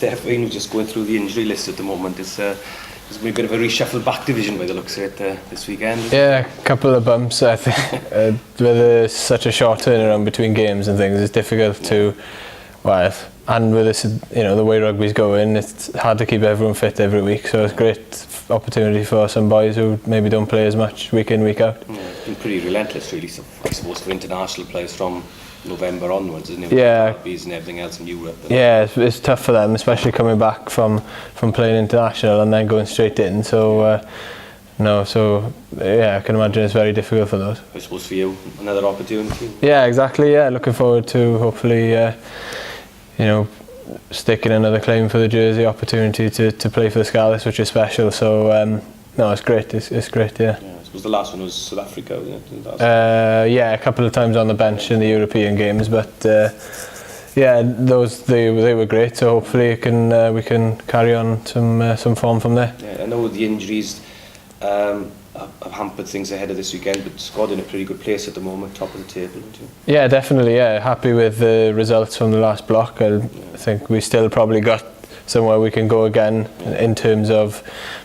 Steff Hughes just going through the injury list at the moment. There's going to be a bit of a reshuffled back division by the looks of it this weekend. Yeah, a couple of bumps. I think with such a short turnaround between games and things, it's difficult to. Well, and with this, the way rugby's going, it's hard to keep everyone fit every week. So it's a great opportunity for some boys who maybe don't play as much week in, week out. Yeah, it's been pretty relentless, really. So I suppose for international players from November onwards, isn't it? Yeah. Derbies and everything else in Europe. Yeah, it's tough for them, especially coming back from playing international and then going straight in. So. I can imagine it's very difficult for those. I suppose for you, another opportunity. Yeah, exactly. Yeah, looking forward to hopefully, sticking another claim for the jersey, opportunity to play for the Scarlets, which is special. So it's great. It's great. Yeah. I suppose the last one was South Africa, wasn't it? Yeah, a couple of times on the bench in the European games, but those they were great. So hopefully we can carry on some form from there. Yeah, I know the injuries have hampered things ahead of this weekend, but squad in a pretty good place at the moment, top of the table, aren't you? Yeah, definitely. Yeah, happy with the results from the last block. I think we still probably got somewhere we can go again in terms of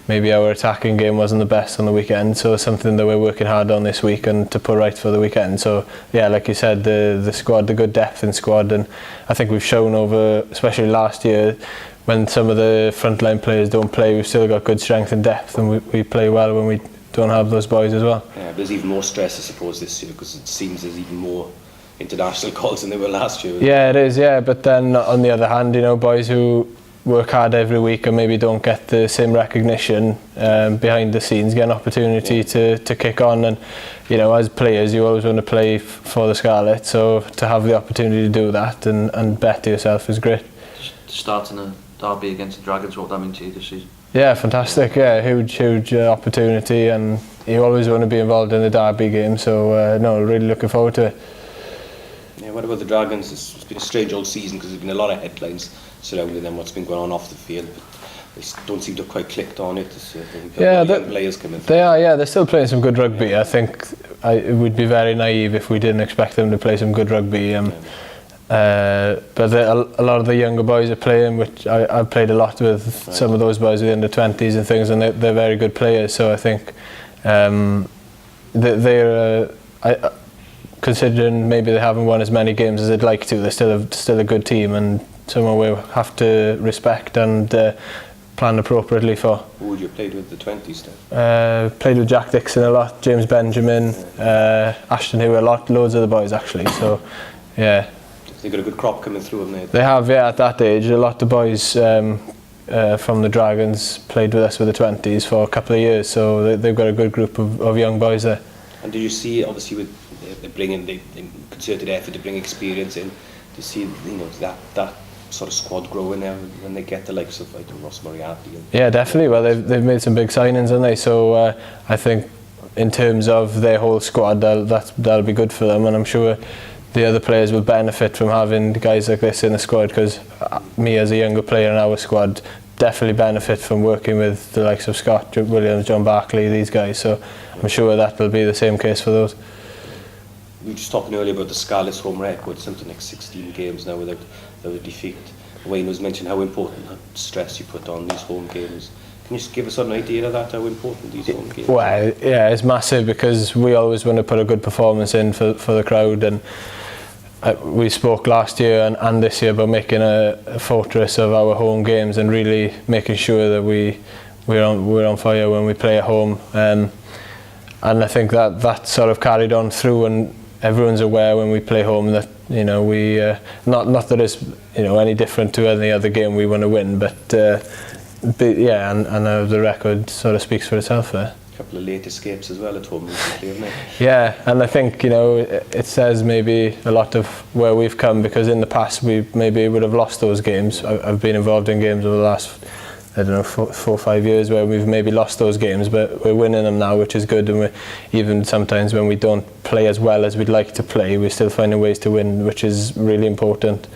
maybe our attacking game wasn't the best on the weekend, so something that we're working hard on this week and to put right for the weekend. So yeah, like you said, the squad, the good depth in squad, and I think we've shown over, especially last year, when some of the frontline players don't play, we've still got good strength and depth, and we play well when we don't have those boys as well. Yeah, but there's even more stress, I suppose, this year, because it seems there's even more international calls than there were last year. Yeah, it is. Yeah, but then on the other hand, boys who work hard every week and maybe don't get the same recognition behind the scenes get an opportunity to kick on, and as players you always want to play for the Scarlets, so to have the opportunity to do that and bet to yourself is great. Starting a derby against the Dragons, what that mean to you this season? Yeah, fantastic. Yeah, huge opportunity, and you always want to be involved in the derby game, so really looking forward to it. Yeah, what about the Dragons? It's been a strange old season because there's been a lot of headlines surrounding them, what's been going on off the field, but they don't seem to have quite clicked on it this year. Yeah, players coming. They are. Yeah, they're still playing some good rugby. I think it would be very naive if we didn't expect them to play some good rugby. But a lot of the younger boys are playing, which I've played a lot with some of those boys with the under-20s and things, and they're very good players. So I think they're considering maybe they haven't won as many games as they'd like to, they're still a good team, and someone we have to respect and plan appropriately for. Who would you have played with the 20s then? Played with Jack Dixon a lot, James Benjamin, Ashton Hewer, loads of the boys actually. So yeah. They've got a good crop coming through, haven't they? They have, yeah, at that age. A lot of boys from the Dragons played with us with the 20s for a couple of years, so they've got a good group of young boys there. And did you see, obviously, with they bringing the concerted effort to bring experience in, do you see that sort of squad growing now when they get the likes of Ross Moriarty? Yeah, definitely. Well, they've made some big signings, haven't they? So I think in terms of their whole squad, that'll be good for them, and I'm sure the other players will benefit from having guys like this in the squad, because me as a younger player in our squad definitely benefit from working with the likes of Scott Williams, John Barclay, these guys, so I'm sure that will be the same case for those. We were just talking earlier about the Scarlets home record, something like 16 games now without a defeat. Wayne was mentioning how important stress you put on these home games. Can you just give us an idea of that, how important these home games are? Well, yeah, it's massive, because we always want to put a good performance in for the crowd, and we spoke last year and this year about making a fortress of our home games and really making sure that we're on fire when we play at home, and I think that sort of carried on through, and everyone's aware when we play home that we not that it's any different to any other game we want to win, but yeah, and the record sort of speaks for itself there. Couple of late escapes as well at home recently, haven't they? Yeah, and I think it says maybe a lot of where we've come, because in the past we maybe would have lost those games. I've been involved in games over the last 4 or 5 years where we've maybe lost those games, but we're winning them now, which is good, and even sometimes when we don't play as well as we'd like to play, we're still finding ways to win, which is really important.